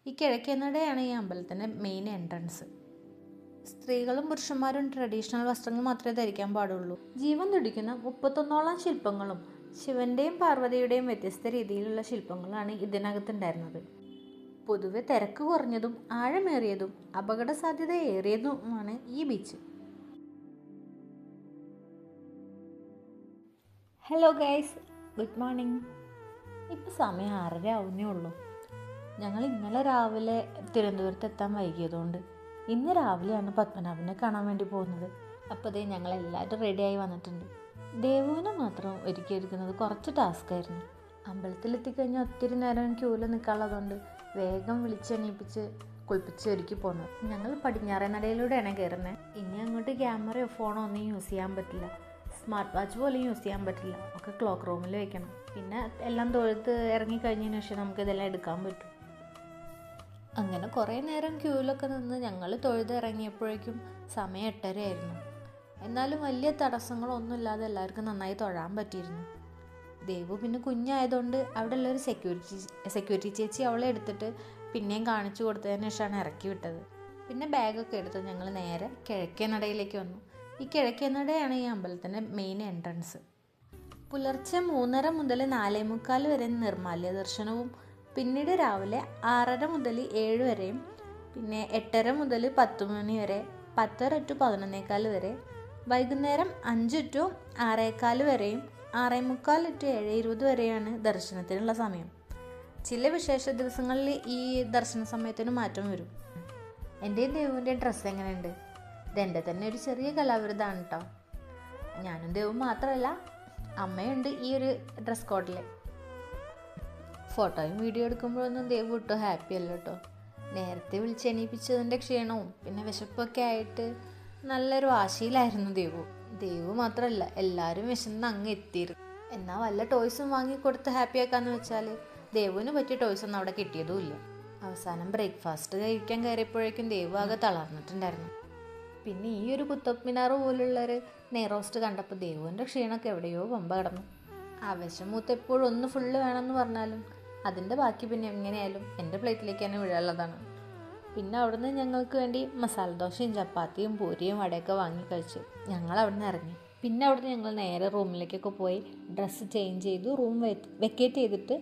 ഈ കിഴക്കേനടയാണ് ഈ അമ്പലത്തിൻ്റെ മെയിൻ എൻട്രൻസ്. സ്ത്രീകളും പുരുഷന്മാരും ട്രഡീഷണൽ വസ്ത്രങ്ങൾ മാത്രമേ ധരിക്കാൻ പാടുള്ളൂ. ജീവൻ തുടിക്കുന്ന 31ഓളം ശില്പങ്ങളും ശിവന്റെയും പാർവതിയുടെയും വ്യത്യസ്ത രീതിയിലുള്ള ശില്പങ്ങളാണ് ഇതിനകത്തുണ്ടായിരുന്നത്. പൊതുവെ തിരക്ക് കുറഞ്ഞതും ആഴമേറിയതും അപകട സാധ്യത ഏറിയതുമാണ് ഈ beach. Hello guys, good morning. ഇപ്പം സമയം 6:30 ആവുന്നേ ഉള്ളൂ. ഞങ്ങൾ ഇന്നലെ രാവിലെ തിരുവനന്തപുരത്ത് എത്താൻ വൈകിയതുകൊണ്ട് ഇന്ന് രാവിലെയാണ് പത്മനാഭനെ കാണാൻ വേണ്ടി പോകുന്നത്. അപ്പോൾ അതേ ഞങ്ങളെല്ലാവരും റെഡിയായി വന്നിട്ടുണ്ട്. ദേവുവിനെ മാത്രം ഒരുക്കിയെടുക്കുന്നത് കുറച്ച് ടാസ്ക്കായിരുന്നു. അമ്പലത്തിലെത്തിക്കഴിഞ്ഞാൽ ഒത്തിരി നേരം ക്യൂവിൽ നിൽക്കാനുള്ളതുകൊണ്ട് വേഗം വിളിച്ചെണീപ്പിച്ച് കുളിപ്പിച്ച് ഒരുക്കി പോകുന്നത്. ഞങ്ങൾ പടിഞ്ഞാറേ നടയിലൂടെയാണ് കയറുന്നത്. ഇനി അങ്ങോട്ട് ക്യാമറയോ ഫോണോ ഒന്നും യൂസ് ചെയ്യാൻ പറ്റില്ല. സ്മാർട്ട് വാച്ച് പോലും യൂസ് ചെയ്യാൻ പറ്റില്ല. ഒക്കെ ക്ലോക്ക് റൂമിൽ വെക്കണം. പിന്നെ എല്ലാം തൊഴുത്ത് ഇറങ്ങിക്കഴിഞ്ഞതിന് ശേഷം നമുക്കിതെല്ലാം എടുക്കാൻ പറ്റും. അങ്ങനെ കുറേ നേരം ക്യൂവിലൊക്കെ നിന്ന് ഞങ്ങൾ തൊഴുത് ഇറങ്ങിയപ്പോഴേക്കും സമയം 8:30 ആയിരുന്നു. എന്നാലും വലിയ തടസ്സങ്ങളൊന്നുമില്ലാതെ എല്ലാവർക്കും നന്നായി തൊഴാൻ പറ്റിയിരുന്നു. ദേവു പിന്നെ കുഞ്ഞായതുകൊണ്ട് അവിടെ ഉള്ളൊരു സെക്യൂരിറ്റി ചേച്ചി അവളെ എടുത്തിട്ട് പിന്നെയും കാണിച്ചു കൊടുത്തതിന് ശേഷമാണ് ഇറക്കി വിട്ടത്. പിന്നെ ബാഗൊക്കെ എടുത്ത് ഞങ്ങൾ നേരെ കിഴക്കേ നടയിലേക്ക് വന്നു. ഈ കിഴക്കേ നടയാണ് ഈ അമ്പലത്തിൻ്റെ മെയിൻ എൻട്രൻസ്. പുലർച്ചെ 3:30 മുതൽ 4:45 വരെ നിർമ്മാല്യ ദർശനവും, പിന്നീട് രാവിലെ 6:30 മുതൽ 7 വരെയും, പിന്നെ 8:30 മുതൽ 10 മണി വരെ, 10:30 to 11:15 വരെ, വൈകുന്നേരം 5 to 6:15 വരെയും, 6:45 to 7:20 വരെയാണ് ദർശനത്തിനുള്ള സമയം. ചില വിശേഷ ദിവസങ്ങളിൽ ഈ ദർശന സമയത്തിന് മാറ്റം വരും. എൻ്റെയും ദേവുവിൻ്റെയും ഡ്രസ്സ് എങ്ങനെയുണ്ട്? ഇതെൻ്റെ തന്നെ ഒരു ചെറിയ കലാവിരുദ്ധമാണ് കേട്ടോ. ഞാനും ദേവും മാത്രമല്ല, അമ്മയുണ്ട് ഈ ഒരു ഡ്രസ് കോഡിൽ. ഫോട്ടോയും വീഡിയോ എടുക്കുമ്പോഴൊന്നും ദേവ് ഒട്ടും ഹാപ്പി അല്ല കേട്ടോ. നേരത്തെ വിളിച്ചെണീപ്പിച്ചതിൻ്റെ ക്ഷീണവും പിന്നെ വിശപ്പൊക്കെ ആയിട്ട് നല്ലൊരു വാശിയിലായിരുന്നു ദേവു മാത്രമല്ല, എല്ലാവരും വിശന്ന് അങ്ങ് എത്തിയിരുന്നു. എന്നാൽ വല്ല ടോയ്സും വാങ്ങിക്കൊടുത്ത് ഹാപ്പിയാക്കാന്ന് വെച്ചാൽ ദേവുവിന് പറ്റിയ ടോയ്സൊന്നും അവിടെ കിട്ടിയതുമില്ല. അവസാനം ബ്രേക്ക്ഫാസ്റ്റ് കഴിക്കാൻ കയറിയപ്പോഴേക്കും ദേവു ആകെ തളർന്നിട്ടുണ്ടായിരുന്നു. പിന്നെ ഈ ഒരു കുത്തബ് മിനാർ പോലുള്ളൊരു നെയ്റോസ്റ്റ് കണ്ടപ്പോൾ ദേവുവിൻ്റെ ക്ഷീണമൊക്കെ എവിടെയോ പമ്പ കിടന്നു. ആവശ്യം മൂത്ത് എപ്പോഴും ഒന്ന് ഫുള്ള് വേണമെന്ന് പറഞ്ഞാലും അതിൻ്റെ ബാക്കി പിന്നെ എങ്ങനെയായാലും എൻ്റെ പ്ലേറ്റിലേക്ക് തന്നെ വീഴാനുള്ളതാണ്. പിന്നെ അവിടുന്ന് ഞങ്ങൾക്ക് വേണ്ടി മസാല ദോശയും ചപ്പാത്തിയും പൂരിയും വടയൊക്കെ വാങ്ങി കഴിച്ചു ഞങ്ങൾ അവിടുന്ന് ഇറങ്ങി. പിന്നെ അവിടുന്ന് ഞങ്ങൾ നേരെ റൂമിലേക്കൊക്കെ പോയി ഡ്രസ്സ് ചേഞ്ച് ചെയ്തു റൂം വെക്കേറ്റ് ചെയ്തിട്ട്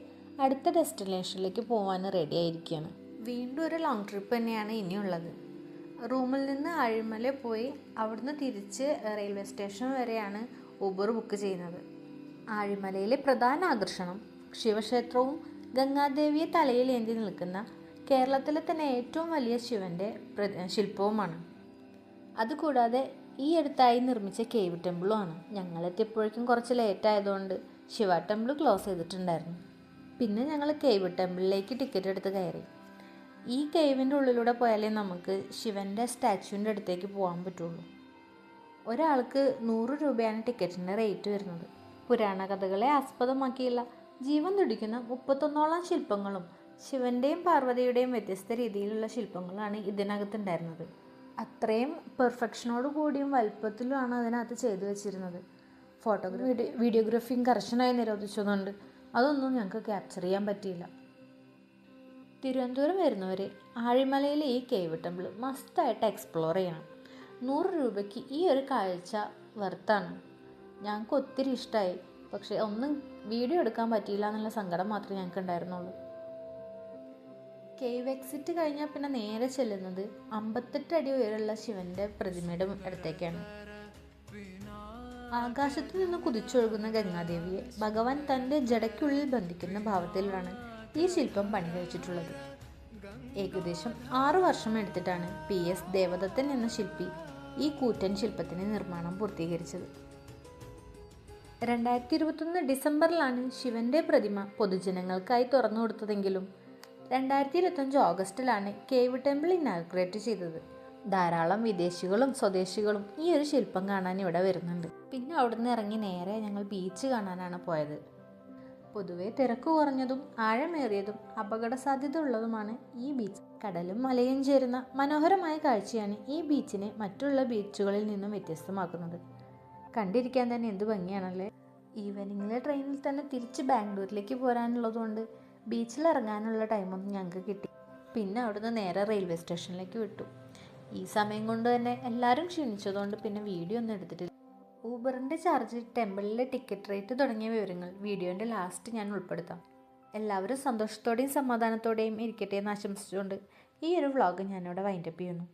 അടുത്ത ഡെസ്റ്റിനേഷനിലേക്ക് പോകാൻ റെഡി ആയിരിക്കുകയാണ്. വീണ്ടും ഒരു ലോങ് ട്രിപ്പ് തന്നെയാണ് ഇനിയുള്ളത്. റൂമിൽ നിന്ന് ആഴിമല പോയി അവിടുന്ന് തിരിച്ച് റെയിൽവേ സ്റ്റേഷൻ വരെയാണ് ഊബർ ബുക്ക് ചെയ്യുന്നത്. ആഴിമലയിലെ പ്രധാന ആകർഷണം ശിവക്ഷേത്രവും ഗംഗാദേവിയെ തലയിൽ ഏന്തി നിൽക്കുന്ന കേരളത്തിലെ തന്നെ ഏറ്റവും വലിയ ശിവൻ്റെ ശില്പവുമാണ്. അതുകൂടാതെ ഈ അടുത്തായി നിർമ്മിച്ച കേവ് ടെമ്പിളുമാണ്. ഞങ്ങളെത്തിയപ്പോഴേക്കും കുറച്ച് ലേറ്റ് ആയതുകൊണ്ട് ശിവ ടെമ്പിൾ ക്ലോസ് ചെയ്തിട്ടുണ്ടായിരുന്നു. പിന്നെ ഞങ്ങൾ കേവ് ടെമ്പിളിലേക്ക് ടിക്കറ്റ് എടുത്ത് കയറി. ഈ കേവിൻ്റെ ഉള്ളിലൂടെ പോയാലേ നമുക്ക് ശിവൻ്റെ സ്റ്റാച്യുവിൻ്റെ അടുത്തേക്ക് പോകാൻ പറ്റുള്ളൂ. ഒരാൾക്ക് 100 രൂപയാണ് ടിക്കറ്റിൻ്റെ റേറ്റ് വരുന്നത്. പുരാണ കഥകളെ ആസ്പദമാക്കിയുള്ള ജീവൻ തുടിക്കുന്ന 31ഓളം ശില്പങ്ങളും ശിവന്റെയും പാർവതിയുടെയും വ്യത്യസ്ത രീതിയിലുള്ള ശില്പങ്ങളാണ് ഇതിനകത്തുണ്ടായിരുന്നത്. അത്രയും പെർഫെക്ഷനോട് കൂടിയും വലുപ്പത്തിലുമാണ് അതിനകത്ത് ചെയ്തു വെച്ചിരുന്നത്. വീഡിയോഗ്രാഫിയും കർശനമായി നിരോധിച്ചതുകൊണ്ട് അതൊന്നും ഞങ്ങൾക്ക് ക്യാപ്ചർ ചെയ്യാൻ പറ്റിയില്ല. തിരുവനന്തപുരം വരുന്നവർ ആഴിമലയിലെ ഈ കേവ് ടെമ്പിൾ മസ്റ്റായിട്ട് എക്സ്പ്ലോർ ചെയ്യണം. 100 രൂപയ്ക്ക് ഈ ഒരു കാഴ്ച വർത്താണ്. ഞങ്ങൾക്ക് ഒത്തിരി ഇഷ്ടമായി. പക്ഷേ ഒന്നും വീഡിയോ എടുക്കാൻ പറ്റിയില്ല എന്നുള്ള സങ്കടം മാത്രമേ ഞങ്ങൾക്ക് ഉണ്ടായിരുന്നുള്ളൂ. കേവ് എക്സിറ്റ് കഴിഞ്ഞാൽ പിന്നെ നേരെ ചെല്ലുന്നത് 58 അടി ഉയരമുള്ള ശിവന്റെ പ്രതിമയുടെ അടുത്തേക്കാണ്. ആകാശത്തു നിന്ന് കുതിച്ചൊഴുകുന്ന ഗംഗാദേവിയെ ഭഗവാൻ തൻ്റെ ജടയ്ക്കുള്ളിൽ ബന്ധിക്കുന്ന ഭാവത്തിലാണ് ഈ ശില്പം പണി കഴിച്ചിട്ടുള്ളത്. ഏകദേശം 6 വർഷം എടുത്തിട്ടാണ് PS ദേവദത്തൻ എന്ന ശില്പി ഈ കൂറ്റൻ ശില്പത്തിന് നിർമ്മാണം പൂർത്തീകരിച്ചത്. 2021 ഡിസംബറിലാണ് ശിവന്റെ പ്രതിമ പൊതുജനങ്ങൾക്കായി തുറന്നു കൊടുത്തതെങ്കിലും 2025 ഓഗസ്റ്റിലാണ് കേവ് ടെമ്പിൾ ഇനാഗ്രേറ്റ് ചെയ്തത്. ധാരാളം വിദേശികളും സ്വദേശികളും ഈ ഒരു ശില്പം കാണാൻ ഇവിടെ വരുന്നുണ്ട്. പിന്നെ അവിടുന്ന് ഇറങ്ങി നേരെ ഞങ്ങൾ ബീച്ച് കാണാനാണ് പോയത്. പൊതുവെ തിരക്ക് കുറഞ്ഞതും ആഴമേറിയതും അപകട സാധ്യത ഉള്ളതുമാണ് ഈ ബീച്ച്. കടലും മലയും ചേരുന്ന മനോഹരമായ കാഴ്ചയാണ് ഈ ബീച്ചിനെ മറ്റുള്ള ബീച്ചുകളിൽ നിന്നും വ്യത്യസ്തമാക്കുന്നത്. കണ്ടിരിക്കാൻ തന്നെ എന്ത് ഭംഗിയാണല്ലേ. ഈവനിങ്ങിലെ ട്രെയിനിൽ തന്നെ തിരിച്ച് ബാംഗ്ലൂരിലേക്ക് പോരാനുള്ളതുകൊണ്ട് ബീച്ചിൽ ഇറങ്ങാനുള്ള ടൈമൊന്നും ഞങ്ങൾക്ക് കിട്ടി. പിന്നെ അവിടുന്ന് നേരെ റെയിൽവേ സ്റ്റേഷനിലേക്ക് വിട്ടു. ഈ സമയം കൊണ്ട് തന്നെ എല്ലാവരും ക്ഷീണിച്ചതുകൊണ്ട് പിന്നെ വീഡിയോ ഒന്നും എടുത്തിട്ടില്ല. ഊബറിൻ്റെ ചാർജ്, ടെമ്പിളിലെ ടിക്കറ്റ് റേറ്റ് തുടങ്ങിയ വിവരങ്ങൾ വീഡിയോൻ്റെ ലാസ്റ്റ് ഞാൻ ഉൾപ്പെടുത്താം. എല്ലാവരും സന്തോഷത്തോടെയും സമാധാനത്തോടെയും ഇരിക്കട്ടെ എന്ന് ആശംസിച്ചുകൊണ്ട് ഈ ഒരു വ്ളോഗ് ഞാനിവിടെ വൈൻഡപ്പ് ചെയ്യുന്നു.